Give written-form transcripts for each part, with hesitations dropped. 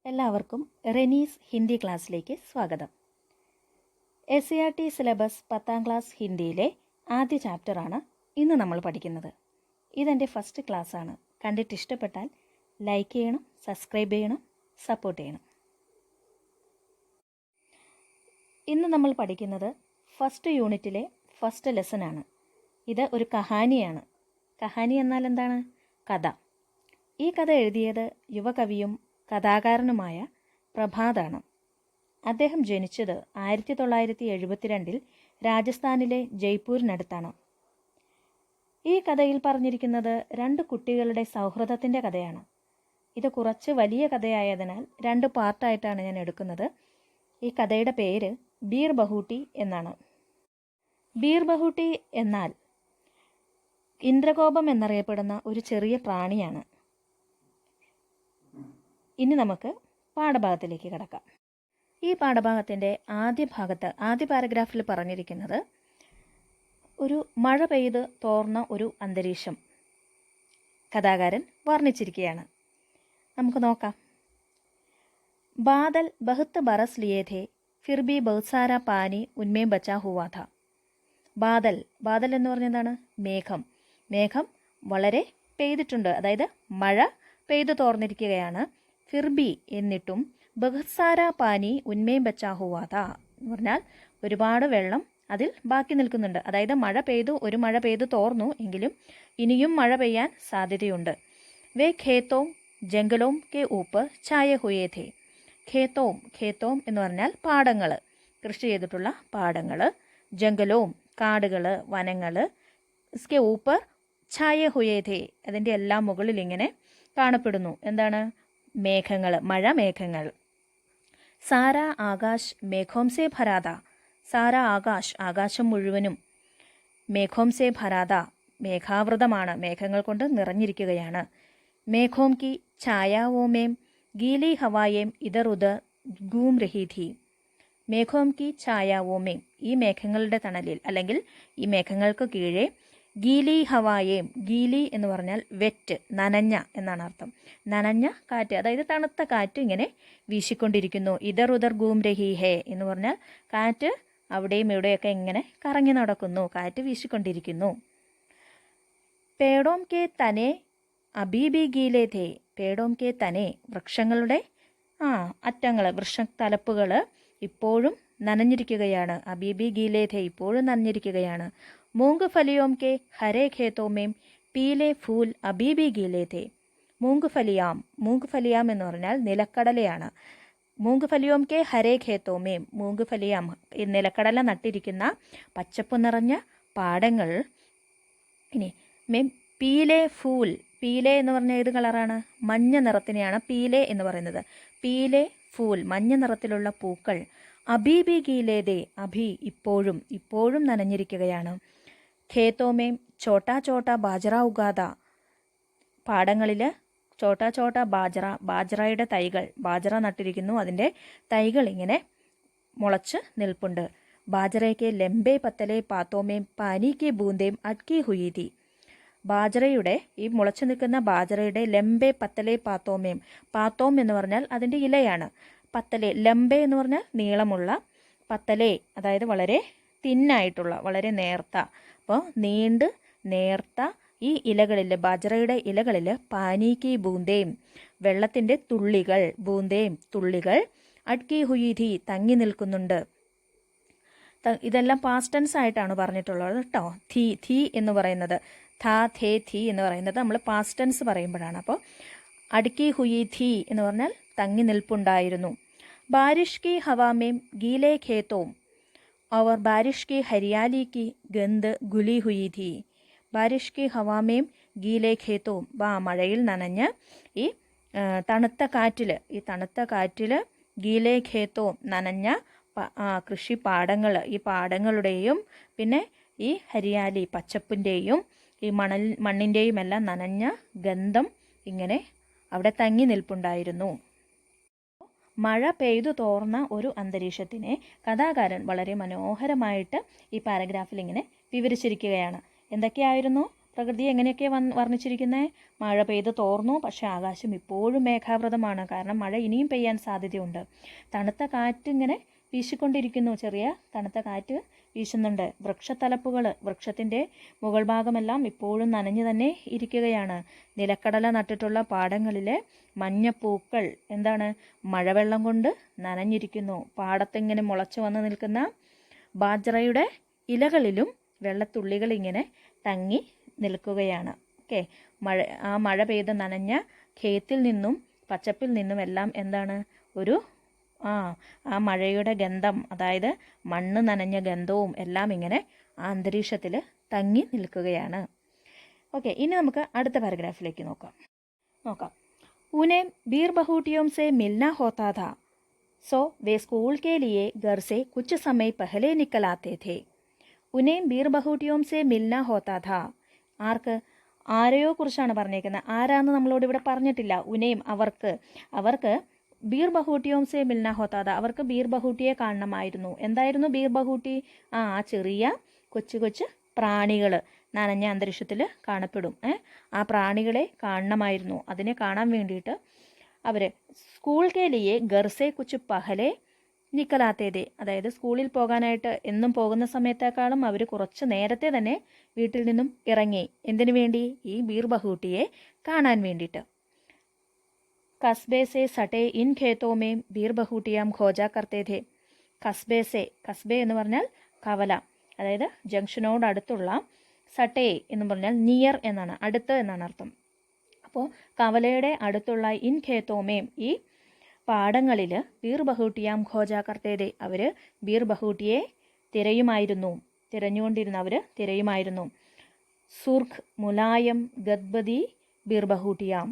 എല്ലാവർക്കും റെനീസ് ഹിന്ദി ക്ലാസ്സിലേക്ക് സ്വാഗതം. SCERT സിലബസ് 10ാം ക്ലാസ് ഹിന്ദിയിലെ ആദ്യ ചാപ്റ്ററാണ് ഇന്ന് നമ്മൾ പഠിക്കുന്നത്. ഇതെൻ്റെ ഫസ്റ്റ് ക്ലാസ്സാണ്. കണ്ടിട്ട് ഇഷ്ടപ്പെട്ടാൽ ലൈക്ക് ചെയ്യണം, സബ്സ്ക്രൈബ് ചെയ്യണം, സപ്പോർട്ട് ചെയ്യണം. ഇന്ന് നമ്മൾ പഠിക്കുന്നത് ഫസ്റ്റ് യൂണിറ്റിലെ ഫസ്റ്റ് ലെസനാണ്. ഇത് ഒരു കഹാനിയാണ്. കഹാനി എന്നാൽ എന്താണ്? കഥ. ഈ കഥ എഴുതിയത് യുവകവിയും കഥാകാരനുമായ പ്രഭാതാണ്. അദ്ദേഹം ജനിച്ചത് 1972 രാജസ്ഥാനിലെ ജയ്പൂരിനടുത്താണ്. ഈ കഥയിൽ പറഞ്ഞിരിക്കുന്നത് 2 കുട്ടികളുടെ സൗഹൃദത്തിൻ്റെ കഥയാണ്. ഇത് കുറച്ച് വലിയ കഥയായതിനാൽ 2 പാർട്ടായിട്ടാണ് ഞാൻ എടുക്കുന്നത്. ഈ കഥയുടെ പേര് ബീർ ബഹൂട്ടി എന്നാണ്. ബീർ ബഹൂട്ടി എന്നാൽ ഇന്ദ്രകോപം എന്നറിയപ്പെടുന്ന ഒരു ചെറിയ പ്രാണിയാണ്. ഇനി നമുക്ക് പാഠഭാഗത്തിലേക്ക് കടക്കാം. ഈ പാഠഭാഗത്തിൻ്റെ ആദ്യ പാരഗ്രാഫിൽ പറഞ്ഞിരിക്കുന്നത് ഒരു മഴ പെയ്ത് തോർന്ന ഒരു അന്തരീക്ഷം കഥാകാരൻ വർണ്ണിച്ചിരിക്കുകയാണ്. നമുക്ക് നോക്കാം. ബാദൽ ബഹുത്ത് ബറസ് ലിയേ ഥേ ഫിർ ബി ബഹുത് സാരാ പാനി ഉന്മേ ബച്ചാ ഹുവാ ഥാ. ബാദൽ എന്ന് പറഞ്ഞതാണ് മേഘം. മേഘം വളരെ പെയ്തിട്ടുണ്ട്, അതായത് മഴ പെയ്തു തോർന്നിരിക്കുകയാണ്. ഫിർബി എന്നിട്ടും ബഹുസാര പാനി ഉന്മേ ബച്ചാ ഹുവാ ഥാ എന്ന് പറഞ്ഞാൽ ഒരുപാട് വെള്ളം അതിൽ ബാക്കി നിൽക്കുന്നുണ്ട്. അതായത് ഒരു മഴ പെയ്തു തോർന്നു എങ്കിലും ഇനിയും മഴ പെയ്യാൻ സാധ്യതയുണ്ട്. വേ ഖേത്തോം ജംഗലോം കെ ഊപ്പർ ഛായ ഹുയേ ഥേ. ഖേത്തോം എന്ന് പറഞ്ഞാൽ പാടങ്ങൾ, കൃഷി ചെയ്തിട്ടുള്ള പാടങ്ങൾ. ജംഗലോം കാടുകൾ, വനങ്ങൾ. ഇസ്കെ ഊപ്പർ ഛായ ഹുയേ ഥേ അതിൻ്റെ എല്ലാം മുകളിൽ ഇങ്ങനെ കാണപ്പെടുന്നു. എന്താണ്? മേഘങ്ങൾ, മഴമേഘങ്ങൾ. സാരാ ആകാശ് മേഘോം സേ ഭരാത. സാരാ ആകാശം മുഴുവനും മേഘോം സേ ഭരാത മേഘാവൃതമാണ്, മേഘങ്ങൾ കൊണ്ട് നിറഞ്ഞിരിക്കുകയാണ്. മേഘോം കി ഛായാവോമേം ഗീലി ഹവായേം ഇതർ ഉദർ ഗൂം രഹി ഥി. മേഘോം കി ഛായാവോമേം ഈ മേഘങ്ങളുടെ തണലിൽ അല്ലെങ്കിൽ ഈ മേഘങ്ങൾക്ക് കീഴെ ഗീലി ഹവായേം. ഗീലി എന്ന് പറഞ്ഞാൽ വെറ്റ്, നനഞ്ഞ എന്നാണ് അർത്ഥം. നനഞ്ഞ കാറ്റ്, അതായത് തണുത്ത കാറ്റ് ഇങ്ങനെ വീശിക്കൊണ്ടിരിക്കുന്നു. ഇതർ ഉദർ ഗൂം രഹി ഹേ എന്ന് പറഞ്ഞാൽ കാറ്റ് അവിടെയും ഇവിടെയൊക്കെ ഇങ്ങനെ കറങ്ങി നടക്കുന്നു, കാറ്റ് വീശിക്കൊണ്ടിരിക്കുന്നു. പേടോം കെ തനെ അബീബി ഗീലേ ഥേ. പേടോം കെ തനെ വൃക്ഷങ്ങളുടെ അറ്റങ്ങൾ, വൃക്ഷത്തലപ്പുകൾ ഇപ്പോഴും നനഞ്ഞിരിക്കുകയാണ്. അബീബി ഗീലേ ഥേ ഇപ്പോഴും നനഞ്ഞിരിക്കുകയാണ്. മൂങ് ഫലിയോം കെ ഹരേ ഖേത്തോമേം പീലെ ഫൂൽ അബീബി ഗീലേ ഥേ. മൂങ് ഫലിയാം എന്ന് പറഞ്ഞാൽ നിലക്കടലയാണ്. മൂങ് ഫലിയോം കെ ഹരേ ഖേത്തോമേം. മൂങ് ഫലിയാം നിലക്കടല നട്ടിരിക്കുന്ന പച്ചപ്പ് നിറഞ്ഞ പാടങ്ങൾ. ഇനി മേം പീലെ ഫൂൽ. പീലെ എന്ന് പറഞ്ഞാൽ ഏത് കളറാണ്? മഞ്ഞ നിറത്തിനെയാണ് പീലെ എന്ന് പറയുന്നത്. പീലെ ഫൂൽ മഞ്ഞ നിറത്തിലുള്ള പൂക്കൾ. അബീബി ഗീലേ ഥേ ഇപ്പോഴും നനഞ്ഞിരിക്കുകയാണ്. ഖേത്തോമേം ചോട്ടാ ചോട്ടാ ബാജറ ഉഗാദ. പാടങ്ങളിൽ ചോട്ടാ ചോട്ടാ ബാജറയുടെ തൈകൾ, ബാജറ നട്ടിരിക്കുന്നു, അതിൻ്റെ തൈകൾ ഇങ്ങനെ മുളച്ച് നിൽപ്പുണ്ട്. ബാജറയ്ക്ക് ലെമ്പേ പത്തലെ പാത്തോമേം പാനി കെ ബൂന്തേം അട്കി ഹുയി ഥി. ബാജറയുടെ ഈ മുളച്ചു നിൽക്കുന്ന ബാജറയുടെ ലെമ്പേ പത്തലെ പാത്തോമേം. പാത്തോം എന്ന് പറഞ്ഞാൽ അതിൻ്റെ ഇലയാണ്. പത്തലെ, ലംബെ എന്ന് പറഞ്ഞാൽ നീളമുള്ള, പത്തലെ അതായത് വളരെ തിന്നായിട്ടുള്ള, വളരെ നേർത്ത. അപ്പോൾ നീണ്ട് നേർത്ത ഈ ഇലകളിൽ, ബാജറയുടെ ഇലകളിൽ പാനീക്കി ബൂന്തേം വെള്ളത്തിൻ്റെ തുള്ളികൾ, ബൂന്തേം തുള്ളികൾ, അട്കി ഹുയിധി തങ്ങി നിൽക്കുന്നുണ്ട്. ഇതെല്ലാം പാസ്റ്റ് ടെൻസ് ആയിട്ടാണ് പറഞ്ഞിട്ടുള്ളത് കേട്ടോ. ഥീ എന്ന് പറയുന്നത്, ഥീ എന്ന് പറയുന്നത് നമ്മൾ പാസ്റ്റ് ടെൻസ് പറയുമ്പോഴാണ്. അപ്പോൾ അട്കി ഹുയി ഥീ എന്ന് പറഞ്ഞാൽ തങ്ങി നിൽപ്പുണ്ടായിരുന്നു. ബാരിഷ് കി ഹവാമേം ഗീലേ ഖേത്തോം और बारिश की हरियाली की गंध गुली हुई थी. बारिश की हवाമേം ഗീലേ ഖേത്തോം. മഴയിൽ നനഞ്ഞ് ഈ തണുത്ത കാറ്റിൽ ഗീലേ ഖേത്തോം നനഞ്ഞ കൃഷിപ്പാടങ്ങൾ, ഈ പാടങ്ങളുടെയും പിന്നെ ഈ ഹരിയാലി പച്ചപ്പിൻ്റെയും ഈ മണ്ണിൻ്റെയും എല്ലാം നനഞ്ഞ ഗന്ധം ഇങ്ങനെ അവിടെ തങ്ങി നിൽപ്പുണ്ടായിരുന്നു. മഴ പെയ്തു തോർന്ന ഒരു അന്തരീക്ഷത്തിനെ കഥാകാരൻ വളരെ മനോഹരമായിട്ട് ഈ പാരഗ്രാഫിൽ ഇങ്ങനെ വിവരിച്ചിരിക്കുകയാണ്. എന്തൊക്കെയായിരുന്നു? പ്രകൃതി എങ്ങനെയൊക്കെ വർണ്ണിച്ചിരിക്കുന്നത്? മഴ പെയ്ത് തോർന്നു, പക്ഷേ ആകാശം ഇപ്പോഴും മേഘാവൃതമാണ്. കാരണം മഴ ഇനിയും പെയ്യാൻ സാധ്യതയുണ്ട്. തണുത്ത കാറ്റ് ഇങ്ങനെ വീശിക്കൊണ്ടിരിക്കുന്നു, ചെറിയ തണുത്ത കാറ്റ് വീശുന്നുണ്ട്. വൃക്ഷത്തലപ്പുകൾ, വൃക്ഷത്തിൻ്റെ മുകൾ ഭാഗമെല്ലാം ഇപ്പോഴും നനഞ്ഞു തന്നെ ഇരിക്കുകയാണ്. നിലക്കടല നട്ടിട്ടുള്ള പാടങ്ങളിലെ മഞ്ഞപ്പൂക്കൾ എന്താണ്? മഴവെള്ളം കൊണ്ട് നനഞ്ഞിരിക്കുന്നു. പാടത്തിങ്ങനെ മുളച്ചു വന്ന് നിൽക്കുന്ന ബാജ്റയുടെ ഇലകളിലും വെള്ളത്തുള്ളികൾ ഇങ്ങനെ തങ്ങി നിൽക്കുകയാണ്. ഓക്കെ, മഴ പെയ്ത് നനഞ്ഞ ഖേത്തിൽ നിന്നും പച്ചപ്പിൽ നിന്നും എല്ലാം എന്താണ്? ഒരു ആ മഴയുടെ ഗന്ധം, അതായത് മണ്ണ് നനഞ്ഞ ഗന്ധവും എല്ലാം ഇങ്ങനെ ആ അന്തരീക്ഷത്തിൽ തങ്ങി നിൽക്കുകയാണ്. ഓക്കെ, ഇനി നമുക്ക് അടുത്ത പാരഗ്രാഫിലേക്ക് നോക്കാം. ഉനേം ബീർ ബഹൂട്ടിയോം സെ മിൽന ഹോത്താ ഥാ, സോ വേ സ്കൂൾ കെ ലിയെ ഘർ സെ കുച്ച് സമയ പഹലെ നിക്കൽ ആത്തെ ഥേ. ഉനേം ബീർ ബഹൂട്ടിയോം സെ മിൽന ഹോത്താ ഥാ. ആർക്ക്? ആരെയോ കുറിച്ചാണ് പറഞ്ഞേക്കുന്നത്. ആരാന്ന് നമ്മളോട് ഇവിടെ പറഞ്ഞിട്ടില്ല. ഉനേം അവർക്ക് ബീർ ബഹൂട്ടിയോം സെ മിൽന ഹോത്താ ഥാ. അവർക്ക് ബീർ ബഹൂട്ടിയെ കാണണമായിരുന്നു. എന്തായിരുന്നു ബീർ ബഹൂട്ടി? ആ ചെറിയ കൊച്ചു കൊച്ചു പ്രാണികൾ നനഞ്ഞ അന്തരീക്ഷത്തിൽ കാണപ്പെടും. ആ പ്രാണികളെ കാണണമായിരുന്നു. അതിനെ കാണാൻ വേണ്ടിയിട്ട് അവർ സ്കൂൾ കെ ലിയെ ഘർ സെ കുച്ച് പഹലെ നിക്കലാത്തേതേ, അതായത് സ്കൂളിൽ പോകാനായിട്ട് എന്നും പോകുന്ന സമയത്തേക്കാളും അവർ കുറച്ച് നേരത്തെ തന്നെ വീട്ടിൽ നിന്നും ഇറങ്ങി. എന്തിനു വേണ്ടി? ഈ ബീർ ബഹൂട്ടിയെ കാണാൻ വേണ്ടിയിട്ട്. കസ്ബെ സെ സട്ടെ ഇൻ ഖേത്തോമേ ബീർ ബഹൂട്ടിയാം ഖോജാ കർത്തേ ഥേ. കസ്ബെ എന്ന് പറഞ്ഞാൽ കവല, അതായത് ജംഗ്ഷനോട് അടുത്തുള്ള. സട്ടെ എന്ന് പറഞ്ഞാൽ നിയർ എന്നാണ്, അടുത്ത് എന്നാണ് അർത്ഥം. അപ്പോൾ കവലയുടെ അടുത്തുള്ള ഇൻ ഖേത്തോമേം, ഈ പാടങ്ങളിൽ ബീർ ബഹൂട്ടിയാം ഖോജാ കർത്തേതെ, അവർ ബീർ ബഹൂട്ടിയെ തിരയുമായിരുന്നു. സുർഖ് മുലായം ഗദ്ബദി ബീർ ബഹൂട്ടിയാം.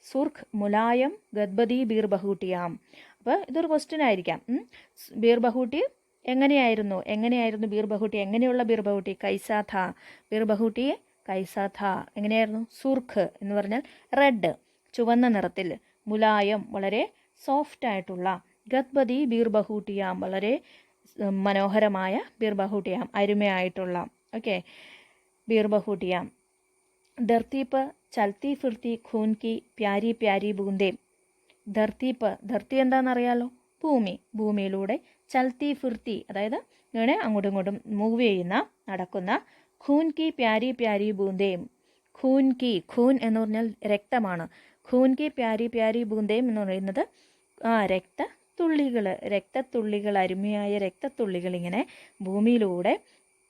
സുർഖ് മുലായം ഗദ്ബദി ബീർ ബഹൂട്ടിയാം. അപ്പോൾ ഇതൊരു ക്വസ്റ്റ്യൻ ആയിരിക്കാം. ബീർ ബഹൂട്ടി എങ്ങനെയായിരുന്നു ബീർ ബഹൂട്ടി? എങ്ങനെയുള്ള ബീർ ബഹൂട്ടി? കൈസാ ഥാ. ബീർ ബഹൂട്ടി കൈസാ ഥാ എങ്ങനെയായിരുന്നു? സുർഖ് എന്ന് പറഞ്ഞാൽ റെഡ്, ചുവന്ന നിറത്തിൽ. മുലായം വളരെ സോഫ്റ്റ് ആയിട്ടുള്ള. ഗദ്ബദി ബീർ ബഹൂട്ടിയാം വളരെ മനോഹരമായ ബീർ ബഹൂട്ടിയാം, അരുമയായിട്ടുള്ള. ഓക്കെ, ബീർ ബഹൂട്ടിയാം. ധർത്തി പർ ചൽത്തി ഫിർത്തി ഖൂൻ കി പ്യാരി പ്യാരി ബൂന്തേം. ധർത്തി എന്താണെന്നറിയാലോ? ഭൂമിയിലൂടെ. ചൽത്തി ഫിർത്തി അതായത് ഇങ്ങനെ അങ്ങോട്ടും ഇങ്ങോട്ടും മൂവ് ചെയ്യുന്ന, നടക്കുന്ന. ഖൂൻ കി പ്യാരി പ്യാരി ബൂന്തേം. ഖൂൻ എന്ന് പറഞ്ഞാൽ രക്തമാണ്. ഖൂൻ കി പ്യാരി പ്യാരി ബൂന്തേം എന്ന് പറയുന്നത് രക്തത്തുള്ളികൾ, അരുമയായ രക്തത്തുള്ളികൾ ഇങ്ങനെ ഭൂമിയിലൂടെ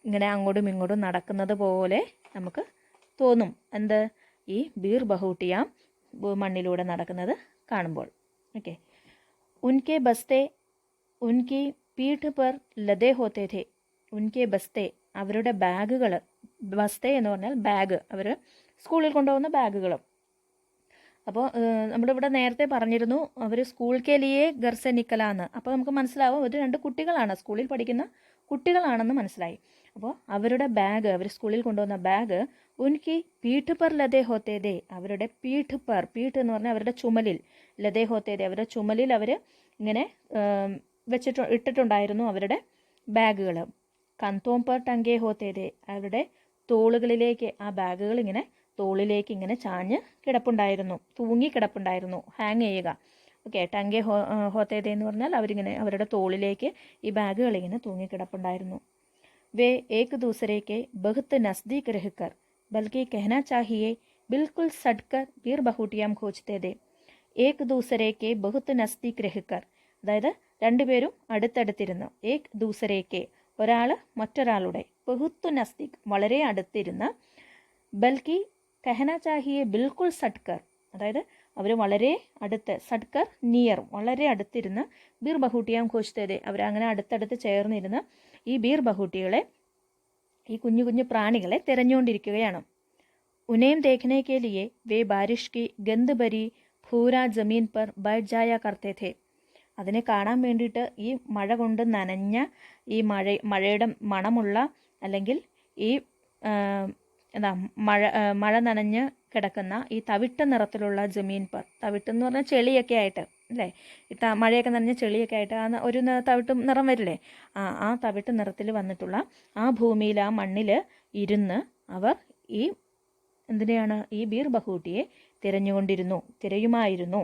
ഇങ്ങനെ അങ്ങോട്ടും ഇങ്ങോട്ടും നടക്കുന്നത് പോലെ നമുക്ക് തോന്നും. എന്ത്? ഈ ബീർ ബഹൂട്ടിയാം മണ്ണിലൂടെ നടക്കുന്നത് കാണുമ്പോൾ. ഓക്കെ, ഉൻകെ ബസ്തെ ഉൻകി പീഠ് പർ ലദേ ഹോത്തേ ഥേ. ഉൻകെ ബസ്തെ അവരുടെ ബാഗുകൾ. ബസ്തെ എന്ന് പറഞ്ഞാൽ ബാഗ്, അവർ സ്കൂളിൽ കൊണ്ടുപോകുന്ന ബാഗുകൾ. അപ്പോൾ നമ്മുടെ ഇവിടെ നേരത്തെ പറഞ്ഞിരുന്നു അവർ സ്കൂൾ കെ ലിയെ ഘർ സെ നിക്കലാന്ന്. അപ്പോൾ നമുക്ക് മനസ്സിലാവും ഒരു 2 കുട്ടികളാണ്, സ്കൂളിൽ പഠിക്കുന്ന കുട്ടികളാണെന്ന് മനസ്സിലായി. അപ്പോൾ അവരുടെ ബാഗ്, അവർ സ്കൂളിൽ കൊണ്ടുവന്ന ബാഗ് ഉൻകി പീഠ് പർ ലദേ ഹോത്തേ ദേ. അവരുടെ പീഠ് എന്ന് പറഞ്ഞാൽ അവരുടെ ചുമലിൽ. ലദേ ഹോത്തേ ദേ അവരുടെ ചുമലിൽ അവർ ഇങ്ങനെ ഇട്ടിട്ടുണ്ടായിരുന്നു അവരുടെ ബാഗുകൾ. കന്തോം പർ ടങ്കേ ഹോത്തേ ദേ. അവരുടെ തോളുകളിലേക്ക് ആ ബാഗുകൾ ഇങ്ങനെ തോളിലേക്ക് ഇങ്ങനെ ചാഞ്ഞ് കിടപ്പുണ്ടായിരുന്നു, തൂങ്ങി കിടപ്പുണ്ടായിരുന്നു, ഹാങ് ചെയ്യുക. ഓക്കെ, ടങ്കെ ഹോത്തേതെ എന്ന് പറഞ്ഞാൽ അവരിങ്ങനെ അവരുടെ തോളിലേക്ക് ഈ ബാഗുകൾ ഇങ്ങനെ തൂങ്ങി കിടപ്പുണ്ടായിരുന്നു. വേ ഏക് ദൂസരേക്ക് ബഹുത്ത് നസ്ദീക് രഹ്കർ ബൽക്കി കഹനാ ചാഹിയെ ബിൽക്കുൽ സഡ്കർ ബീർ ബഹൂട്ടിയാം ഖോജ്തേ ദേ. ഏക് ദൂസരേക്ക് ബഹുത്ത് നസ്ദീക് രഹ്കർ, അതായത് രണ്ടുപേരും അടുത്തടുത്തിരുന്ന്. ഏക് ദൂസരേക്ക് ഒരാൾ മറ്റൊരാളുടെ, ബഹുത്ത് നസ്ദീക് വളരെ അടുത്തിരുന്ന്, ബൽക്കി കഹനാ ചാഹിയെ ബിൽക്കുൽ സഡ്കർ അതായത് അവർ വളരെ അടുത്ത്, സഡ്കർ നിയർ വളരെ അടുത്തിരുന്ന്, ബീർ ബഹൂട്ടിയാം ഖോജ്തേ, അവരങ്ങനെ അടുത്തടുത്ത് ചേർന്നിരുന്ന് ഈ ബീർ ബഹൂട്ടികളെ, ഈ കുഞ്ഞു കുഞ്ഞു പ്രാണികളെ തിരഞ്ഞുകൊണ്ടിരിക്കുകയാണ്. ഉനേം ദേഖ്നെ കെ ലിയെ വേ ബാരിഷ് കി ഗന്ധ് ഭരി ഭൂരാ ജമീൻ പർ ബൈഠ് ജായാ കർത്തേ ഥേ. അതിനെ കാണാൻ വേണ്ടിയിട്ട് ഈ മഴ കൊണ്ട് നനഞ്ഞ, ഈ മഴയുടെ മണമുള്ള, അല്ലെങ്കിൽ ഈ മഴ നനഞ്ഞ് കിടക്കുന്ന ഈ തവിട്ട നിറത്തിലുള്ള ജമീൻ പർ, തവിട്ടെന്ന് പറഞ്ഞാൽ ചെളിയൊക്കെ ആയിട്ട് അല്ലേ, മഴയൊക്കെ നനഞ്ഞ ചെളിയൊക്കെ ആയിട്ട് ഒരു തവിട്ട് നിറം വരില്ലേ, ആ തവിട്ട് നിറത്തിൽ വന്നിട്ടുള്ള ആ ഭൂമിയിൽ, ആ മണ്ണിൽ ഇരുന്ന് അവർ ഈ എന്തിനെയാണ്? ഈ ബീർ ബഹൂട്ടിയെ തിരയുമായിരുന്നു.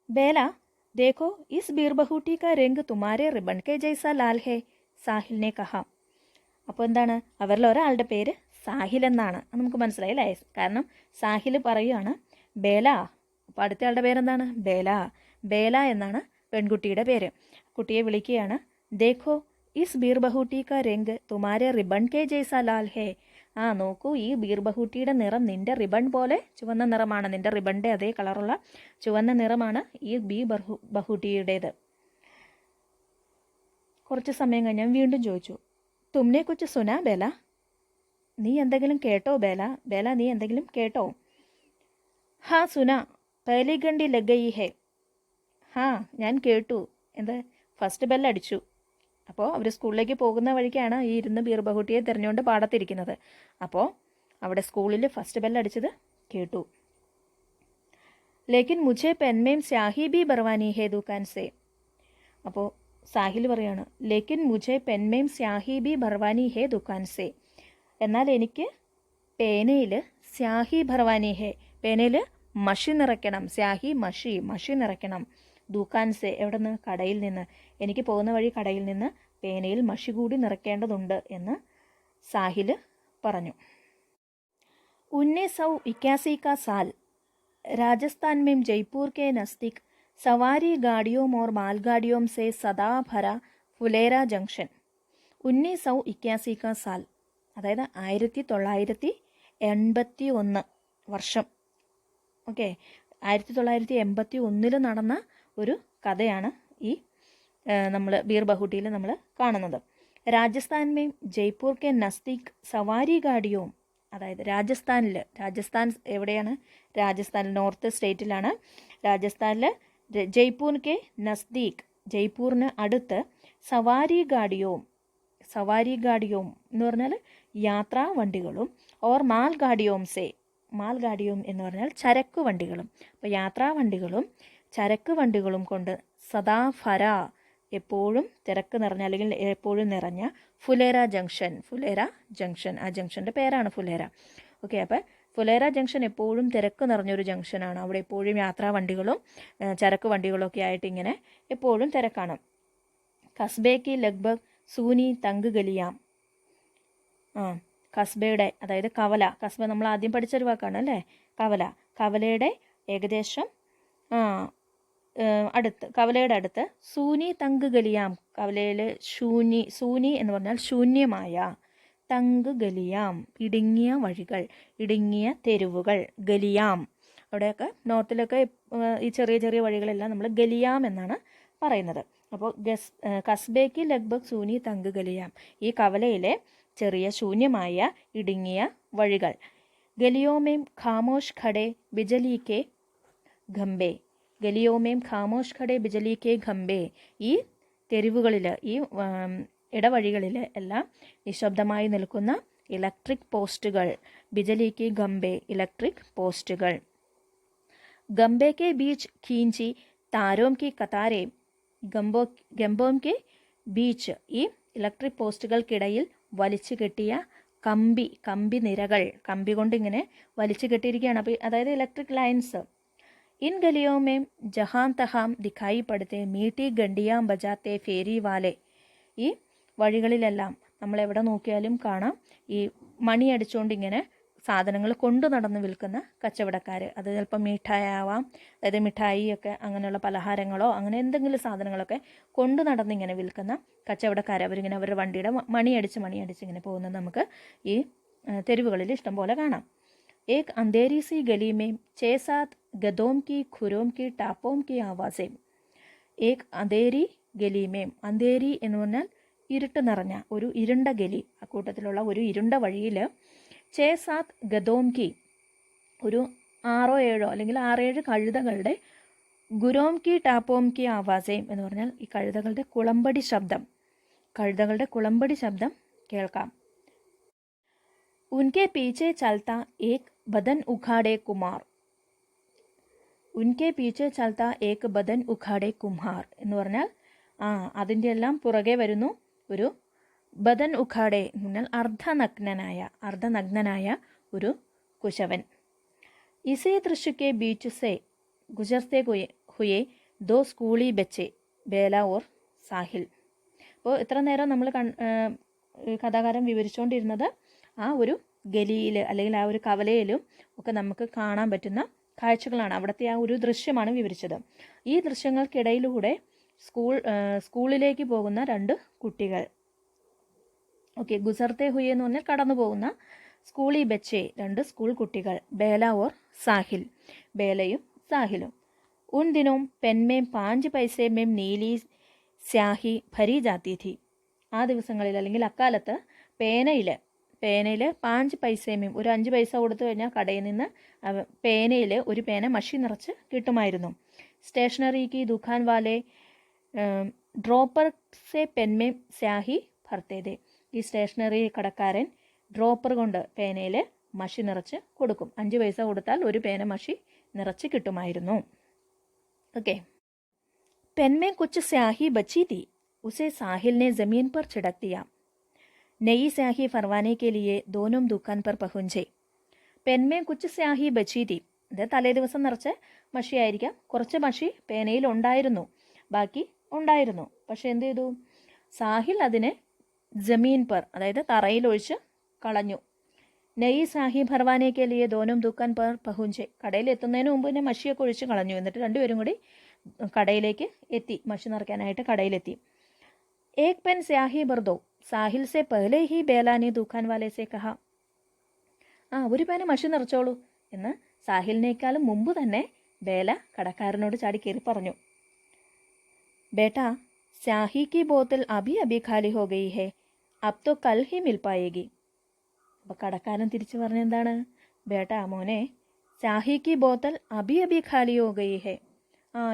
ബേല, देखो इस बीर बहूटी का रंग तुम्हारे रिबन के जैसा लाल है, സാഹിൽ ने कहा. അപ്പോൾ എന്താണ്? അവരിൽ ഒരാളുടെ പേര് സാഹിൽ എന്നാണ്. നമുക്ക് മനസ്സിലായി അല്ലേ? കാരണം സാഹിൽ പറയുകയാണ് ബേല. അപ്പോൾ അടുത്തയാളുടെ പേരെന്താണ്? ബേല. ബേല എന്നാണ് പെൺകുട്ടിയുടെ പേര്. കുട്ടിയെ വിളിക്കുകയാണ്. ദേഖോ ഇസ് ബീർ ബഹൂട്ടി കാ രംഗ് തുമാരെ റിബൺ കെ ജൈസാ ലാൽ ഹേ. നോക്കൂ, ഈ ബീർ ബഹൂട്ടിയുടെ നിറം നിന്റെ റിബൺ പോലെ ചുവന്ന നിറമാണ്. നിന്റെ റിബണിൻ്റെ അതേ കളറുള്ള ചുവന്ന നിറമാണ് ഈ ബഹൂട്ടിയുടേത്. കുറച്ച് സമയം കഴിഞ്ഞ് ഞാൻ വീണ്ടും ചോദിച്ചു, തുമ്നെ കുച്ച് സുനാ ബേല? നീ എന്തെങ്കിലും കേട്ടോ ബേല? ബേല, നീ എന്തെങ്കിലും കേട്ടോ? ഹാ സുന, പഹലി ഗണ്ടി ലഗയി ഹേ. ഞാൻ കേട്ടു. എന്ത്? ഫസ്റ്റ് ബെല്ലടിച്ചു. അപ്പോൾ അവർ സ്കൂളിലേക്ക് പോകുന്ന വഴിക്കാണ് ഈ ഇരുന്ന് ബീർ ബഹൂട്ടിയെ തിരഞ്ഞുകൊണ്ട് പാടത്തിരിക്കുന്നത്. അപ്പോൾ അവിടെ സ്കൂളിൽ ഫസ്റ്റ് ബെല്ലടിച്ചത് കേട്ടു. ലേക്കിൻ മുझे പെൻമേം സ്യാഹി ബി ബർവാനി ഹേ ദുകാൻ സേ. അപ്പോൾ സാഹിൽ പറയാണ്, ലേക്കിൻ മുझे പെൻമേം സ്യാഹി ബി ബർവാനി ഹേ ദുകാൻ സേ. എന്നാൽ എനിക്ക് പേനയിൽ സ്യാഹി ഭർവാനി ഹേ, പേനയിൽ മഷി നിറയ്ക്കണം. സ്യാഹി മഷി നിറയ്ക്കണം. ദുകാൻ സേ, എവിടെ നിന്ന്? കടയിൽ നിന്ന്. എനിക്ക് പോകുന്ന വഴി കടയിൽ നിന്ന് പേനയിൽ മഷി കൂടി നിറയ്ക്കേണ്ടതുണ്ട് എന്ന് സാഹിൽ പറഞ്ഞു. 1981 का साल राजस्थान में जयपुर के नज़दीक सवारी गाड़ियों और मालगाड़ियों से सदा भरा फुलेरा जंक्शन. 1981 का साल, അതായത് 1981 വർഷം. ഓക്കെ, 1981 നടന്ന ഒരു കഥയാണ് ഈ നമ്മൾ ബീർ ബഹൂട്ടിയിൽ നമ്മൾ കാണുന്നത്. രാജസ്ഥാൻ में ജയ്പൂർ കെ നസ്ദീക് സവാരി ഗാഡിയോ, അതായത് രാജസ്ഥാൻ എവിടെയാണ്? രാജസ്ഥാൻ നോർത്ത് സ്റ്റേറ്റിലാണ്. രാജസ്ഥാനിൽ ജയ്പൂർ കെ നസ്ദീക്, ജയ്പൂരിന് അടുത്ത് സവാരി ഗാഡിയോം എന്ന് പറഞ്ഞാൽ യാത്രാ വണ്ടികളും, ഓർ മാൽ ഗാഡിയോം എന്ന് പറഞ്ഞാൽ ചരക്ക് വണ്ടികളും. അപ്പോൾ യാത്രാ വണ്ടികളും ചരക്ക് വണ്ടികളും കൊണ്ട് സദാ ഫര, എപ്പോഴും തിരക്ക് നിറഞ്ഞ അല്ലെങ്കിൽ എപ്പോഴും നിറഞ്ഞ ഫുലേര ജംഗ്ഷൻ, ആ ജംഗ്ഷൻ്റെ പേരാണ് ഫുലേര. ഓക്കെ, അപ്പോൾ ഫുലേര ജംഗ്ഷൻ എപ്പോഴും തിരക്ക് നിറഞ്ഞൊരു ജംഗ്ഷനാണ്. അവിടെ എപ്പോഴും യാത്രാ വണ്ടികളും ചരക്ക് വണ്ടികളൊക്കെ ആയിട്ട് ഇങ്ങനെ എപ്പോഴും തിരക്കാണ്. കസ്ബേക്ക് ലഗ്ഭഗ് സൂനി തങ്ക് ഗലിയാം. കസ്ബയുടെ, അതായത് കവല, കസ്ബ നമ്മൾ ആദ്യം പഠിച്ചൊരു വാക്കാണ് അല്ലേ? കവലയുടെ ഏകദേശം കവലയുടെ അടുത്ത് സൂനി തങ്ക് ഗലിയാം, കവലയിൽ സൂനി എന്ന് പറഞ്ഞാൽ ശൂന്യമായ, തങ്ക് ഗലിയാം ഇടുങ്ങിയ വഴികൾ, ഇടുങ്ങിയ തെരുവുകൾ, ഗലിയാം. അവിടെയൊക്കെ നോർത്തിലൊക്കെ ഈ ചെറിയ ചെറിയ വഴികളെല്ലാം നമ്മൾ ഗലിയാം എന്നാണ് പറയുന്നത്. അപ്പോൾ കസ്ബേക്ക് ലഗ്ഭഗ് സൂനി തങ്ക് ഗലിയാം, ഈ കവലയിലെ ചെറിയ ശൂന്യമായ ഇടുങ്ങിയ വഴികൾ. ഗലിയോമേം ഖാമോഷ് ഖഡേ ബിജലി കെ ഖംബേ, ഗലിയോമേം ഖാമോഷ് ഖഡേ ബിജലി കെ ഖംബേ, ഈ തെരുവുകളിൽ, ഈ ഇടവഴികളിൽ എല്ലാം നിശബ്ദമായി നിൽക്കുന്ന ഇലക്ട്രിക് പോസ്റ്റുകൾ. ബിജലി കെ ഖംബേ, ഇലക്ട്രിക് പോസ്റ്റുകൾ. ഗംബേ കെ ബീച്ച് ഖീഞ്ചി താരോം കി കതാരേ, ഗംബോം കെ ബീച്ച്, ഈ ഇലക്ട്രിക് പോസ്റ്റുകൾക്കിടയിൽ വലിച്ചു കെട്ടിയ കമ്പി നിരകൾ, കമ്പി കൊണ്ട് ഇങ്ങനെ വലിച്ചു കെട്ടിയിരിക്കുകയാണ്. അപ്പോൾ അതായത് ഇലക്ട്രിക് ലൈൻസ്. ഇൻ ഗലിയോമേം ജഹാൻ തഹാം ദിഖായി പടുത്തെ മീട്ടി ഗണ്ടിയാം ബജാത്തെ ഫേരി വാലെ, ഈ വഴികളിലെല്ലാം നമ്മൾ എവിടെ നോക്കിയാലും കാണാം ഈ മണി അടിച്ചുകൊണ്ട് ഇങ്ങനെ സാധനങ്ങൾ കൊണ്ടു നടന്ന് വിൽക്കുന്ന കച്ചവടക്കാർ. അത് ചിലപ്പോൾ മിഠായി ആവാം, അതായത് മിഠായി ഒക്കെ അങ്ങനെയുള്ള പലഹാരങ്ങളോ അങ്ങനെ എന്തെങ്കിലും സാധനങ്ങളൊക്കെ കൊണ്ടു നടന്ന് ഇങ്ങനെ വിൽക്കുന്ന കച്ചവടക്കാർ. അവരിങ്ങനെ അവരുടെ വണ്ടിയുടെ മണിയടിച്ച് ഇങ്ങനെ പോകുന്നത് നമുക്ക് ഈ തെരുവുകളിൽ ഇഷ്ടം പോലെ കാണാം. ഏക് അന്ധേരി സി ഗലി മേം 6-7 ഗദോം കി ഖുരോം കി ടാപ്പോം കി ആവാസേം. ഏക് അന്ധേരി ഗലി മേം, അന്ധേരി എന്ന് പറഞ്ഞാൽ ഇരുട്ട് നിറഞ്ഞ ഒരു ഇരുണ്ട ഗലി, അക്കൂട്ടത്തിലുള്ള ഒരു ഇരുണ്ട വഴിയിൽ 6-7 ഗദോം കി, ഒരു 6-7 അല്ലെങ്കിൽ 6-7 കഴുതകളുടെ, ഗുരോം കി ടാപ്പോം കി ആവാസേം എന്ന് പറഞ്ഞാൽ ഈ കഴുതകളുടെ കുളമ്പടി ശബ്ദം കേൾക്കാം. ഉൻകെ പീച്ചെ ചൽത്ത ഏക് ബദൻ ഉഖാടെ കുമാർ, ഉൻകെ പീച്ചെ ചൽത്ത ഏക് ബദൻ ഉഖാടെ കുംഹാർ എന്ന് പറഞ്ഞാൽ അതിൻ്റെ എല്ലാം പുറകെ വരുന്നു ഒരു ബദൻ ഉഖാടെ എന്ന് പറഞ്ഞാൽ അർദ്ധനഗ്നനായ ഒരു कुशवन। इसी दृश्य के बीच से गुजरते हुए दो स्कूली बच्चे ബേല ഓർ സാഹിൽ. അപ്പോൾ ഇത്ര നേരം നമ്മൾ കഥാകാരൻ വിവരിച്ചുകൊണ്ടിരുന്നത് ആ ഒരു ഗലിയിൽ അല്ലെങ്കിൽ ആ ഒരു കവലയിലും ഒക്കെ നമുക്ക് കാണാൻ പറ്റുന്ന കാഴ്ചകളാണ്. അവിടുത്തെ ആ ഒരു ദൃശ്യമാണ് വിവരിച്ചത്. ഈ ദൃശ്യങ്ങൾക്കിടയിലൂടെ സ്കൂളിലേക്ക് പോകുന്ന രണ്ട് കുട്ടികൾ. ഓക്കെ, ഗുസർത്തെ ഹുയെ എന്ന് പറഞ്ഞാൽ കടന്നു പോകുന്ന, സ്കൂളി ബച്ചെ രണ്ട് സ്കൂൾ കുട്ടികൾ, ബേല ഓർ സാഹിൽ ബേലയും സാഹിലും. ഉൻ ദിനോം പെൻമേം 5 പൈസേ മേം നീലി സ്യാഹി ഭരി ജാത്തി थी. ആ ദിവസങ്ങളിൽ അല്ലെങ്കിൽ അക്കാലത്ത് പേനയിൽ 5 പൈസേമേം, ഒരു 5 പൈസ കൊടുത്തു കഴിഞ്ഞാൽ കടയിൽ നിന്ന് പേനയിൽ ഒരു പേന മഷി നിറച്ച് കിട്ടുമായിരുന്നു. സ്റ്റേഷനറി കി ദുഖാൻ വാലെ ഡ്രോപ്പർ സെ പെൻമേം സ്യാഹി ഭർത്തേതേ. ഈ സ്റ്റേഷനറി കടക്കാരൻ ഡ്രോപ്പർ കൊണ്ട് പേനയിൽ മഷി നിറച്ച് കൊടുക്കും. 5 പൈസ കൊടുത്താൽ ഒരു പേന മഷി നിറച്ച് കിട്ടുമായിരുന്നു. ओके, पेन में कुछ स्याही बची थी, उसे साहिल ने जमीन पर छिड़क दिया. नई स्याही फरवाने के लिए दोनों दुकान पर पहुंचे. पेन में कुछ स्याही बची थी. ഇത് തലേ ദിവസം നിറച്ച മഷിയായിരിക്കാം. കുറച്ച് മഷി പേനയിൽ ഉണ്ടായിരുന്നു, ബാക്കി ഉണ്ടായിരുന്നു. പക്ഷെ എന്ത് ചെയ്തു? സാഹിൽ അതിനെ ജമീൻ പർ, അതായത് തറയിൽ ഒഴിച്ച് കളഞ്ഞു. നയി സാഹി ഭർവാനെ കെ ലിയെ ദോനും ദുക്കാൻ പർ പഹുഞ്ചെ. കടയിൽ എത്തുന്നതിന് മുമ്പ് തന്നെ മഷിയൊക്കെ ഒഴിച്ച് കളഞ്ഞു. എന്നിട്ട് രണ്ടുപേരും കൂടി കടയിലേക്ക് എത്തി, മഷി നിറയ്ക്കാനായിട്ട് കടയിലെത്തി. ഏക് പെൻ സ്യാഹി ബർദോ സാഹിൽ സെ പഹലെ ഹി ബേലാനി ദുക്കാൻ വാലെ സെ കഹ. ഒരു പേന മഷി നിറച്ചോളൂ എന്ന് സാഹിലിനേക്കാളും മുമ്പ് തന്നെ ബേല കടക്കാരനോട് ചാടി കയറി പറഞ്ഞു. ബേട്ടാ, സ്യാഹി കി ബോത്തൽ അഭി അഭി ഖാലി ഹോ ഗയി ഹെ, അബ് തോ കൽ ഹി മിൽ പായേഗി. അപ്പോൾ കടക്കാരൻ തിരിച്ചു പറഞ്ഞ എന്താണ്? ബേട്ടാ മോനെ, സ്യാഹി കി ബോത്തൽ അഭി അഭി ഖാലി ഹോ ഗയി ഹെ.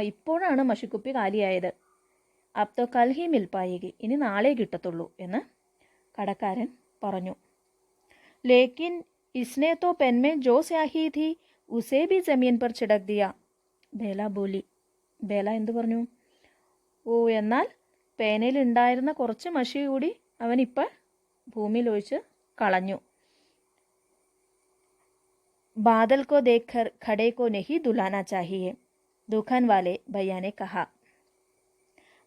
ഇപ്പോഴാണ് മഷിക്കുപ്പി കാലിയായത്. അബ് തോ കൽ ഹി മിൽ പായേഗി, ഇനി നാളെ കിട്ടത്തുള്ളൂ എന്ന് കടക്കാരൻ പറഞ്ഞു. ലേക്കിൻ ഇസ്നെ തോ പെൻ മേ ജോ സ്യാഹി ഥി ഉസേ ബി ജമീൻ പർ ചിടക് ദിയ. ബേല ബോലി. ബേല എന്തു പറഞ്ഞു? എന്നാൽ പേനയിൽ ഉണ്ടായിരുന്ന കുറച്ച് മഷി കൂടി അവനിപ്പോൾ ഭൂമിയിൽ ഒഴിച്ച് കളഞ്ഞു. बादल को देखकर खड़े को नहीं दुलाना चाहिए, दुकान वाले भैया ने कहा.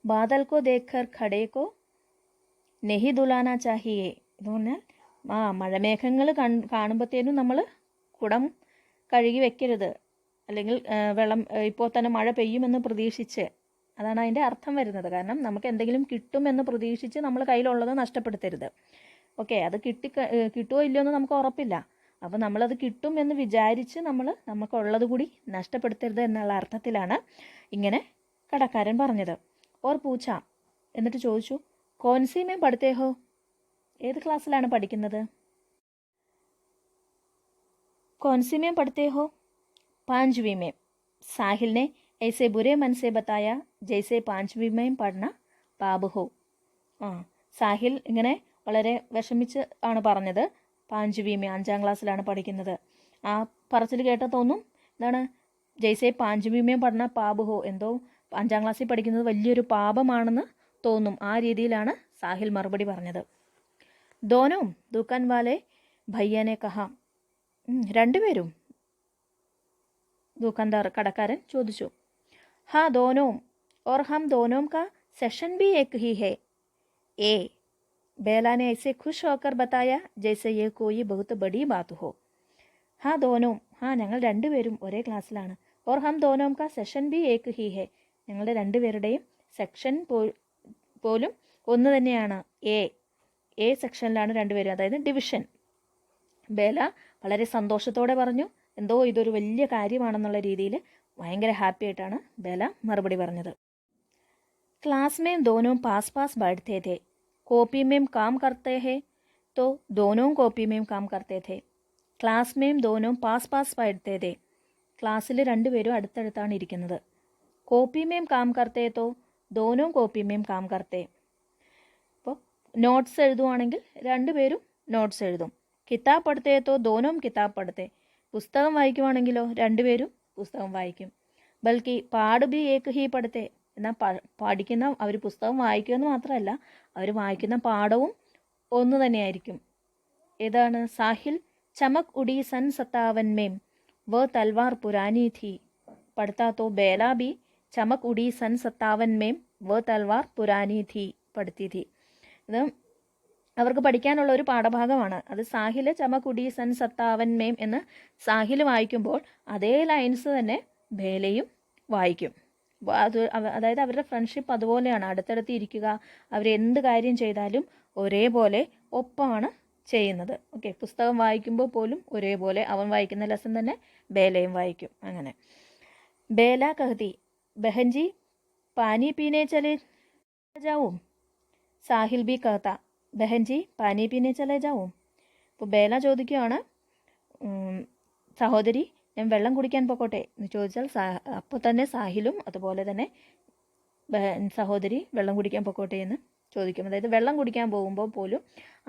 बादल को देखकर खड़े को नहीं दुलाना चाहिए എന്ന് പറഞ്ഞാൽ മഴമേഘങ്ങൾ കാണുമ്പോഴത്തേനും നമ്മൾ കുടം കഴുകി വെക്കരുത്, അല്ലെങ്കിൽ വെള്ളം ഇപ്പോൾ തന്നെ മഴ പെയ്യുമെന്ന് പ്രതീക്ഷിച്ച്, അതാണ് അതിൻ്റെ അർത്ഥം വരുന്നത്. കാരണം നമുക്ക് എന്തെങ്കിലും കിട്ടുമെന്ന് പ്രതീക്ഷിച്ച് നമ്മൾ കയ്യിലുള്ളത് നഷ്ടപ്പെടുത്തരുത്. ഓക്കെ, അത് കിട്ടുമോ ഇല്ലയോ എന്ന് നമുക്ക് ഉറപ്പില്ല. അപ്പോൾ നമ്മളത് കിട്ടും എന്ന് വിചാരിച്ച് നമുക്കുള്ളത് കൂടി നഷ്ടപ്പെടുത്തരുത് എന്നുള്ള അർത്ഥത്തിലാണ് ഇങ്ങനെ കടക്കാരൻ പറഞ്ഞത്. ഓർ പൂച്ച, എന്നിട്ട് ചോദിച്ചു, കോൻസിമേ പഠിത്തേഹോ, ഏത് ക്ലാസ്സിലാണ് പഠിക്കുന്നത്? കോൻസിമേ പഠിത്തേഹോ? 5वीं में. साहिल ने ऐसे बुरे मन से बताया जैसे 5वीं में पढ़ना पाप हो. സാഹിൽ ഇങ്ങനെ വളരെ വിഷമിച്ച് ആണ് പറഞ്ഞത്. 5वीं में, 5ാം ക്ലാസ്സിലാണ് പഠിക്കുന്നത്. ആ പറച്ചിൽ കേട്ട തോന്നും എന്താണ്? ജയ്സെ 5वीं में പഠന പാപ് ഹോ, എന്തോ 5ാം ക്ലാസ്സിൽ പഠിക്കുന്നത് വലിയൊരു പാപമാണെന്ന് തോന്നും. ആ രീതിയിലാണ് സാഹിൽ മറുപടി പറഞ്ഞത്. ദോനോ ദുക്കാൻ വാലെ ഭയ്യനെ കഹ. രണ്ടുപേരും, ദുക്കാൻദാർ കടക്കാരൻ ചോദിച്ചു. ഹാ ദോനോം ഓർ ഹം ദോനോം കാ സെഷൻ ബി ഏക് ഹി ഹെ. ए बेला ने ऐसे खुश होकर बताया जैसे ये कोई बहुत बड़ी बात हो. हाँ दोनों, ഞങ്ങൾ രണ്ടുപേരും ഒരേ ക്ലാസ്സിലാണ്. ഓർ ഹം ദോനോം കാ സെഷൻ ബി ഏക് ഹി ഹെ. ഞങ്ങളുടെ രണ്ടുപേരുടെയും സെക്ഷൻ പോലും ഒന്ന് തന്നെയാണ്. എ സെക്ഷനിലാണ് രണ്ടുപേരും, അതായത് ഡിവിഷൻ. ബേല വളരെ സന്തോഷത്തോടെ പറഞ്ഞു. എന്തോ ഇതൊരു വലിയ കാര്യമാണെന്നുള്ള രീതിയിൽ ഭയങ്കര ഹാപ്പി ആയിട്ടാണ് ബേല മറുപടി പറഞ്ഞത്. ക്ലാസ് में दोनों पास पास बैठते थे. कॉपी में काम करते हैं तो दोनों कॉपी में काम करते थे. क्लास में दोनों पास पास बैठते थे. ക്ലാസ്സിൽ രണ്ടുപേരും അടുത്തടുത്താണ് ഇരിക്കുന്നത്. കോപ്പി മേം കാം കർത്തേ തോ ദോനോം കോപ്പി മേം കാം കർത്തേ. അപ്പോൾ നോട്ട്സ് എഴുതുവാണെങ്കിൽ രണ്ടുപേരും നോട്ട്സ് എഴുതും. കിതാബ് പഠിത്തേ തോ ദോനോം കിതാബ് പഠിത്തേ. പുസ്തകം വായിക്കുവാണെങ്കിലോ രണ്ടുപേരും പുസ്തകം വായിക്കും. ബൽക്കി പാട് ബി ഏക് ഹി പഠിത്തേ. എന്നാൽ പഠിക്കുന്ന അവർ പുസ്തകം വായിക്കുമെന്ന് മാത്രമല്ല, അവർ വായിക്കുന്ന പാഠവും ഒന്ന് തന്നെയായിരിക്കും. ഏതാണ്? സാഹിൽ चमक उड़ी सन 57 में, वह तलवार पुरानी थी. पढ़ता तो बेला भी चमक उड़ी सन 57 में, वह तलवाർ പുരാനി थी പഠിത്തി थी. ഇത് അവർക്ക് പഠിക്കാനുള്ള ഒരു പാഠഭാഗമാണ്. അത് സാഹിൽ ചമകുടി സൻ 57 മേം എന്ന് സാഹിൽ വായിക്കുമ്പോൾ അതേ ലൈൻസ് തന്നെ ബേലയും വായിക്കും. അതായത് അവരുടെ ഫ്രണ്ട്ഷിപ്പ് അതുപോലെയാണ്. അടുത്തടുത്ത് ഇരിക്കുക, അവരെന്ത് കാര്യം ചെയ്താലും ഒരേപോലെ ഒപ്പമാണ് ചെയ്യുന്നത്. ഓക്കെ, പുസ്തകം വായിക്കുമ്പോൾ പോലും ഒരേപോലെ അവൻ വായിക്കുന്ന ലെസൺ തന്നെ ബേലയും വായിക്കും. അങ്ങനെ ബേല കഹതി ബഹൻജി പാനി പീനെ ചലേ ജാവും. സാഹിൽ ബി കഹത്ത ബഹൻജി പാനി പീനെ ചലേ ജാവും. അപ്പോൾ ബേല ചോദിക്കുകയാണ്, സഹോദരി ഞാൻ വെള്ളം കുടിക്കാൻ പോക്കോട്ടെ എന്ന് ചോദിച്ചാൽ അപ്പോൾ തന്നെ സാഹിലും അതുപോലെ തന്നെ സഹോദരി വെള്ളം കുടിക്കാൻ പോക്കോട്ടെ എന്ന് ചോദിക്കും. അതായത് വെള്ളം കുടിക്കാൻ പോകുമ്പോൾ പോലും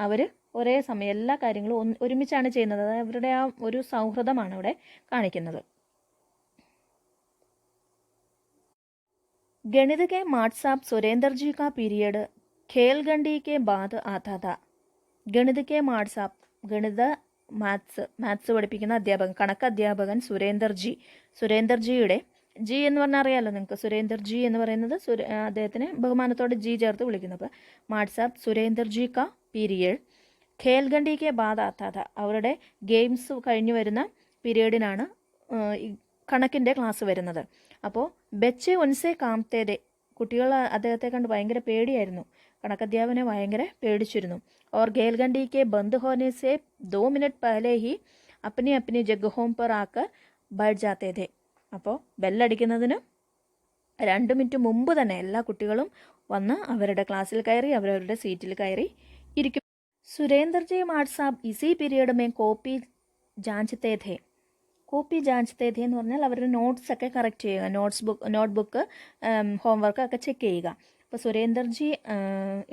അവർ ഒരേ സമയം എല്ലാ കാര്യങ്ങളും ഒരുമിച്ചാണ് ചെയ്യുന്നത്. അതായത് അവരുടെ ആ ഒരു സൗഹൃദമാണ് അവിടെ കാണിക്കുന്നത്. गणित के माट साहब सुरेंद्र जी का पीरियड खेलगंडी के बाद आता था. गणित के माट साहब ഗണിത മാത്സ് പഠിപ്പിക്കുന്ന അധ്യാപകൻ, കണക്ക് അധ്യാപകൻ സുരേന്ദർജിയുടെ ജി എന്ന് പറഞ്ഞാൽ അറിയാമല്ലോ നിങ്ങൾക്ക്. സുരേന്ദർജി എന്ന് പറയുന്നത് അദ്ദേഹത്തിന് ബഹുമാനത്തോടെ ജി ചേർത്ത് വിളിക്കുന്നു. അപ്പോൾ മാട്ട് സാബ് സുരേന്ദർജി കാ പീരിയഡ് ഖേൽഗണ്ടി കെ ബാദ് ആത്താ ഥാ. അവരുടെ ഗെയിംസ് കഴിഞ്ഞു വരുന്ന പീരീഡിനാണ് കണക്കിൻ്റെ ക്ലാസ് വരുന്നത്. അപ്പോൾ ബെച്ചെ ഒൻസെ കാംതേതെ, കുട്ടികൾ അദ്ദേഹത്തെ കണ്ട് ഭയങ്കര പേടിയായിരുന്നു. കണക്കധ്യാപനെ ഭയങ്കര പേടിച്ചിരുന്നു. और ഖേൽഗണ്ടി के बंद होने से 2 मिनट पहले ही अपनी अपनी जगहों पर आकर बैठ जाते थे. അപ്പോൾ ബെല്ലടിക്കുന്നതിന് 2 മിനിറ്റ് മുമ്പ് തന്നെ എല്ലാ കുട്ടികളും വന്ന് അവരുടെ ക്ലാസ്സിൽ കയറി അവരവരുടെ സീറ്റിൽ കയറി ഇരിക്കും. സുരേന്ദർജി മാട്ട് സാബ് ഇസി പീരിയഡ് മേ കോപ്പി ജാഞ്ചത്തെ ഥേ. കോപ്പി ജാഞ്ചത്തെ ഥേ എന്ന് പറഞ്ഞാൽ അവരുടെ നോട്ട്സ് ഒക്കെ കറക്റ്റ് ചെയ്യുക, നോട്ട്ബുക്ക് ഹോംവർക്ക് ഒക്കെ ചെക്ക് ചെയ്യുക. അപ്പോൾ സുരേന്ദർജി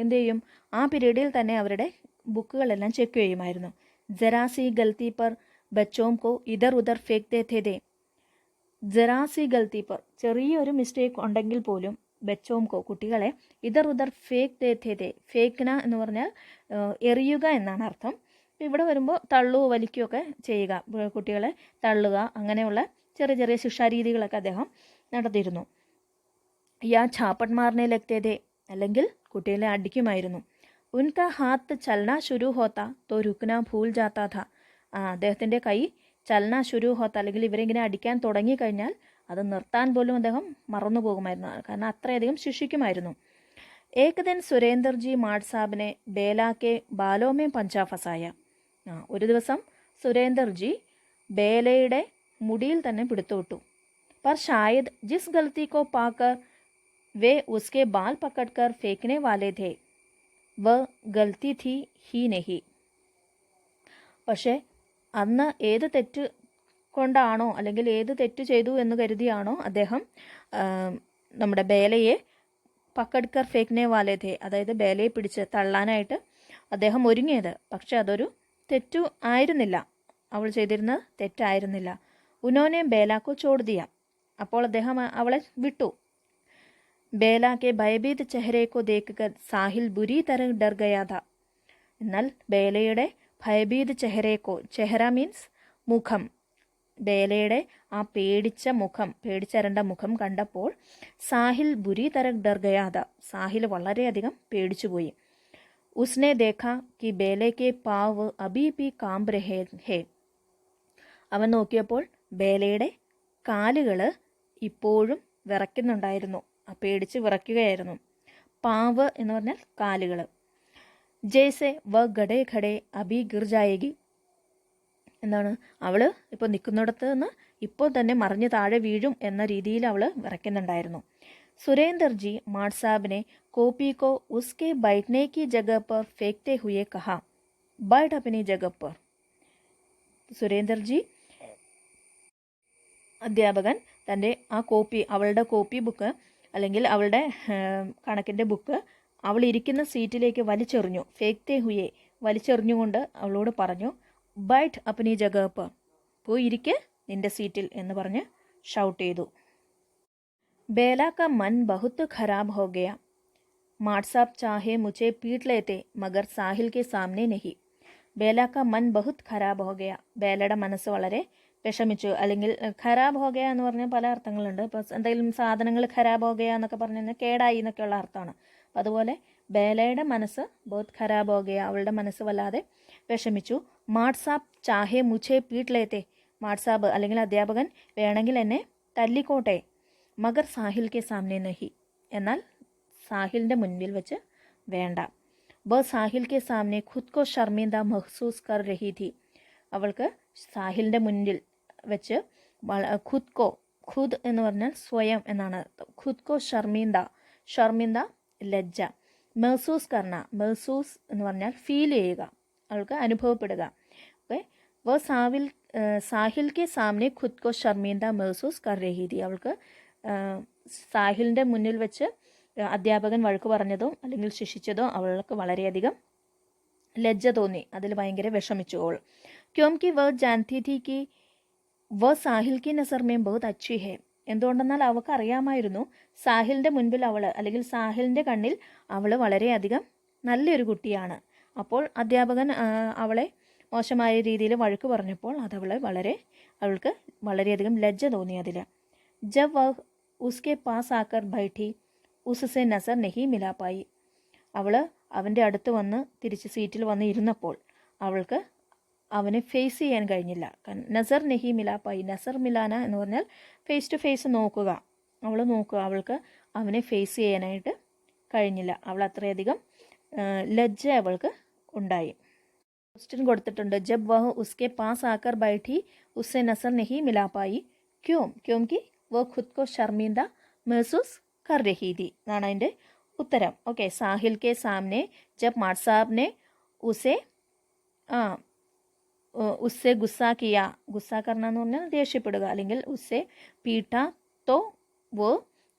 എന്ത് ചെയ്യും, ആ പീരീഡിൽ തന്നെ അവരുടെ ബുക്കുകളെല്ലാം ചെക്ക് ചെയ്യുമായിരുന്നു. ജറാസി ഗൽത്തി പർ ബച്ചോം കോ ഇധർ ഉധർ ഫേക് ദേത്തെ ഥേ. ജറാസി ഗൽത്തി പർ, ചെറിയൊരു മിസ്റ്റേക്ക് ഉണ്ടെങ്കിൽ പോലും ബച്ചോം കോ, കുട്ടികളെ ഇധർ ഉധർ ഫേക് ദേത്തെ ഥേ. ഫേക്ന എന്ന് പറഞ്ഞാൽ എറിയുക എന്നാണ് അർത്ഥം. ഇവിടെ വരുമ്പോൾ തള്ളുക വലിക്കുകയൊക്കെ ചെയ്യുക, കുട്ടികളെ തള്ളുക, അങ്ങനെയുള്ള ചെറിയ ചെറിയ ശിക്ഷാരീതികളൊക്കെ അദ്ദേഹം നടത്തിയിരുന്നു. യാ ഛാപ്പട്ട് മാർനെ ലഗ്തേ ഥേ, അല്ലെങ്കിൽ കുട്ടികളെ അടിക്കുമായിരുന്നു. ഉൻക ഹാത്ത് ചലന ശുരു ഹോത്ത തോ രുക്ന ഭൂൽ ജാത്താ ഥാ. അദ്ദേഹത്തിൻ്റെ കൈ ചലന ശുരു ഹോത്ത, അല്ലെങ്കിൽ ഇവരിങ്ങനെ അടിക്കാൻ തുടങ്ങിക്കഴിഞ്ഞാൽ അത് നിർത്താൻ പോലും അദ്ദേഹം മറന്നു പോകുമായിരുന്നു, കാരണം അത്രയധികം ശിക്ഷിക്കുമായിരുന്നു. ഏക് ദിൻ സുരേന്ദർജി മാട്ട് സാബിനെ ബേലാക്കെ ബാലോമേ പഞ്ചാ ഫസായ. ഒരു ദിവസം സുരേന്ദർജി ബേലയുടെ മുടിയിൽ തന്നെ പിടുത്തുവിട്ടു. पर शायद जिस गलती को पाकर वे उसके बाल पकड़कर फेंकने वाले थे वह गलती थी ही नहीं. പക്ഷേ അന്ന് ഏത് തെറ്റ് കൊണ്ടാണോ അല്ലെങ്കിൽ ഏത് തെറ്റ് ചെയ്തു എന്ന് കരുതിയാണോ അദ്ദേഹം നമ്മുടെ ബേലയെ പക്കഡ്കർ ഫേക്നെ വാലേ ഥേ, അതായത് ബേലയെ പിടിച്ച് തള്ളാനായിട്ട് അദ്ദേഹം ഒരുങ്ങിയത്, പക്ഷെ അതൊരു തെറ്റു ആയിരുന്നില്ല, അവൾ ചെയ്തിരുന്നത് തെറ്റായിരുന്നില്ല. ഉനോനെ ബേലാക്കോ ചോട് ദിയ. അപ്പോൾ അദ്ദേഹം അവളെ വിട്ടു. ബേല കെ ഭയഭീത് ചെഹ്റേക്കോ ദേക്കർ സാഹിൽ ബുരി തര ഡർ ഗയാ ഥാ. എന്നാൽ ബേലയുടെ ഭയഭീത് ചെഹ്റേക്കോ, ചെഹ്റ മീൻസ് മുഖം, ബേലയുടെ ആ പേടിച്ചരണ്ട മുഖം കണ്ടപ്പോൾ സാഹിൽ ബുരി തര ഡർ ഗയാ ഥാ, സാഹിൽ വളരെയധികം പേടിച്ചുപോയി. ഉസ്നെ ദേഖ കി ബേലെ കെ പാവ് അബി ബി കാംബ് രഹേ ഹേ. അവൻ നോക്കിയപ്പോൾ ബേലയുടെ കാലുകൾ ഇപ്പോഴും വിറയ്ക്കുന്നുണ്ടായിരുന്നു, പേടിച്ച് വിറയ്ക്കുകയായിരുന്നു. പാവ് എന്ന് പറഞ്ഞാൽ കാലുകൾ. ജയ്സെ വ ഘടേ ഘടേ അബി ഗിർ ജായേഗി. എന്താണ്, അവൾ ഇപ്പോൾ നിൽക്കുന്നിടത്ത് നിന്ന് ഇപ്പോൾ തന്നെ മറിഞ്ഞ് താഴെ വീഴും എന്ന രീതിയിൽ അവൾ വിറയ്ക്കുന്നുണ്ടായിരുന്നു. സുരേന്ദർജി മാട്ട് സാബിനെ കോപ്പി കോ ഉസ്കെ ബൈഠ്നെ കി ജഗഹ പർ ഫേക്തെ ഹുയെ കഹാ ബൈഠ് അപ്നി ജഗഹ പർ. സുരേന്ദർജി അധ്യാപകൻ തൻ്റെ ആ അവളുടെ കോപ്പി ബുക്ക് അല്ലെങ്കിൽ അവളുടെ കണക്കിൻ്റെ ബുക്ക് അവൾ ഇരിക്കുന്ന സീറ്റിലേക്ക് വലിച്ചെറിഞ്ഞു. ഫേക്തേ ഹുയെ, വലിച്ചെറിഞ്ഞുകൊണ്ട് അവളോട് പറഞ്ഞു, ബൈഠ് അപ്നി ജഗഹ പർ, പോയി ഇരിക്ക് നിന്റെ സീറ്റിൽ എന്ന് പറഞ്ഞ് ഷൗട്ട് ചെയ്തു. ബേല കാ മൻ ബഹുത് ഖരാബ് ഹോ ഗയ. മാട്ട് സാബ് ചാഹെ മുझे പീട്ട് ലേത്തെ മഗർ സാഹിൽ കെ സാമനെ നഹി. ബേല കാ മൻ ബഹുത് ഖരാബ് ഹോ ഗയ. ബേലയുടെ മനസ്സ് വളരെ വിഷമിച്ചു. അല്ലെങ്കിൽ ഖരാബ് ഹോ ഗയ എന്ന് പറഞ്ഞാൽ പല അർത്ഥങ്ങളുണ്ട്. ഇപ്പോൾ എന്തെങ്കിലും സാധനങ്ങൾ ഖരാബ് ഹോ ഗയ എന്നൊക്കെ പറഞ്ഞു കഴിഞ്ഞാൽ കേടായി എന്നൊക്കെയുള്ള അർത്ഥമാണ്. അപ്പം അതുപോലെ ബേലയുടെ മനസ്സ് ബഹുത് ഖരാബ് ഹോ ഗയ, അവളുടെ മനസ്സ് വല്ലാതെ വിഷമിച്ചു. മാഡ് സാബ് ചാഹെ മുझे പീട്ട് ലേത്തെ. മാഡ് സാബ് അല്ലെങ്കിൽ അധ്യാപകൻ വേണമെങ്കിൽ എന്നെ തല്ലിക്കോട്ടെ. മഗർ സാഹിൽ കെ സാമനെ നഹി. എന്നാൽ സാഹിലിൻ്റെ മുൻപിൽ വെച്ച് വേണ്ട. വ സാഹിൽ കെ സാമനെ ഖുദ് കോ ശർമിന്ദ മഹ്സൂസ് കർ രഹി थी. അവൾക്ക് സാഹിലിൻ്റെ മുന്നിൽ വെച്ച് ഖുദ് എന്ന് പറഞ്ഞാൽ സ്വയം എന്നാണ്. ഖുദ് കോ ശർമിന്ദ, ഷർമിന്ദ ലജ്ജ. മെഹസൂസ് കർണ, മെഹസൂസ് എന്ന് പറഞ്ഞാൽ ഫീൽ ചെയ്യുക, അവൾക്ക് അനുഭവപ്പെടുക. ഓക്കെ. വ സാഹിൽ കെ സാമനെ ഖുദ് കോ ശർമിന്ദ മെഹസൂസ് കർ രഹി थी. അവൾക്ക് സാഹിലിൻ്റെ മുന്നിൽ വെച്ച് അധ്യാപകൻ വഴക്ക് പറഞ്ഞതും അല്ലെങ്കിൽ ശിക്ഷിച്ചതോ അവൾക്ക് വളരെയധികം ലജ്ജ തോന്നി, അതിൽ ഭയങ്കര വിഷമിച്ചു അവൾ. ക്യോംകി വ ജാൻതി थी कि വ സാഹിൽ കി നസർ മേ ബഹുത് അച്ഛി ഹേ. എന്തുകൊണ്ടെന്നാൽ അവൾക്ക് അറിയാമായിരുന്നു സാഹിലിൻ്റെ മുൻപിൽ അവൾ അല്ലെങ്കിൽ സാഹിലിൻ്റെ കണ്ണിൽ അവൾ വളരെയധികം നല്ലൊരു കുട്ടിയാണ്. അപ്പോൾ അധ്യാപകൻ അവളെ മോശമായ രീതിയിൽ വഴക്ക് പറഞ്ഞപ്പോൾ അവൾക്ക് വളരെയധികം ലജ്ജ തോന്നി അതിൽ. ജബ് വ ഉസ്കെ പാസ് ആക്കർ ബൈഠി ഉസ്സെ നസർ നെഹി മിലാ പായി. അവൾ അവൻ്റെ അടുത്ത് വന്ന് തിരിച്ച് സീറ്റിൽ വന്ന് ഇരുന്നപ്പോൾ അവൾക്ക് അവനെ ഫേസ് ചെയ്യാൻ കഴിഞ്ഞില്ല. നസർ നെഹി മിലാ പായി. നസർ മിലാന എന്ന് പറഞ്ഞാൽ ഫേസ് ടു ഫേസ് നോക്കുക. അവൾക്ക് അവനെ ഫേസ് ചെയ്യാനായിട്ട് കഴിഞ്ഞില്ല. അവൾ അത്രയധികം ലജ്ജ അവൾക്ക് ഉണ്ടായി. ക്വസ്റ്റ്യൻ കൊടുത്തിട്ടുണ്ട്. ജബ് വഹ് ഉസ്കെ പാസ് ആക്കർ ബൈഠി ഉസ്സെ നസർ നെഹി മിലാ പായി ക്യോംകി വ ഖുദ് കോ ശർമിന്ദ മെഹസൂസ് കർ രഹി थी എന്നാണ് അതിൻ്റെ ഉത്തരം. ഓക്കെ. സാഹിൽ കെ സാമനെ ജബ് മാഡ് സാബ് നെ ഉസ്സെ ഗുസ്സാ കിയ. ഗുസ്സാ കർണ എന്ന് പറഞ്ഞാൽ ദേഷ്യപ്പെടുക, അല്ലെങ്കിൽ ഉസ്സെ പീട്ട തോ വോ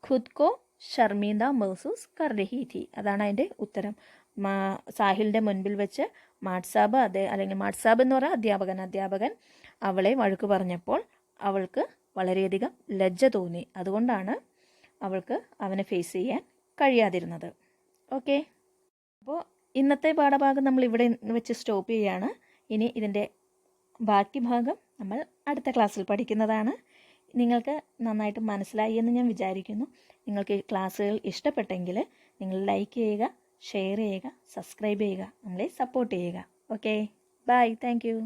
ഖുദ് കോ ശർമിന്ദ മെഹസൂസ് കർ രഹി थी. അതാണ് അതിൻ്റെ ഉത്തരം. സാഹിലിൻ്റെ മുൻപിൽ വെച്ച് മാഡ് സാബ് അല്ലെങ്കിൽ മാഡ് സാബ് എന്ന് പറഞ്ഞാൽ അധ്യാപകൻ അവളെ വഴക്ക് പറഞ്ഞപ്പോൾ അവൾക്ക് വളരെയധികം ലജ്ജ തോന്നി. അതുകൊണ്ടാണ് അവൾക്ക് അവനെ ഫേസ് ചെയ്യാൻ കഴിയാതിരുന്നത്. ഓക്കെ. അപ്പോൾ ഇന്നത്തെ പാഠഭാഗം നമ്മൾ ഇവിടെ വെച്ച് സ്റ്റോപ്പ് ചെയ്യുകയാണ്. ഇനി ഇതിൻ്റെ ബാക്കി ഭാഗം നമ്മൾ അടുത്ത ക്ലാസ്സിൽ പഠിക്കുന്നതാണ്. നിങ്ങൾക്ക് നന്നായിട്ട് മനസ്സിലായി എന്ന് ഞാൻ വിചാരിക്കുന്നു. നിങ്ങൾക്ക് ഈ ക്ലാസ്സുകൾ ഇഷ്ടപ്പെട്ടെങ്കിൽ നിങ്ങൾ ലൈക്ക് ചെയ്യുക, ഷെയർ ചെയ്യുക, സബ്സ്ക്രൈബ് ചെയ്യുക, നമ്മളെ സപ്പോർട്ട് ചെയ്യുക. ഓക്കെ. ബൈ. Thank you.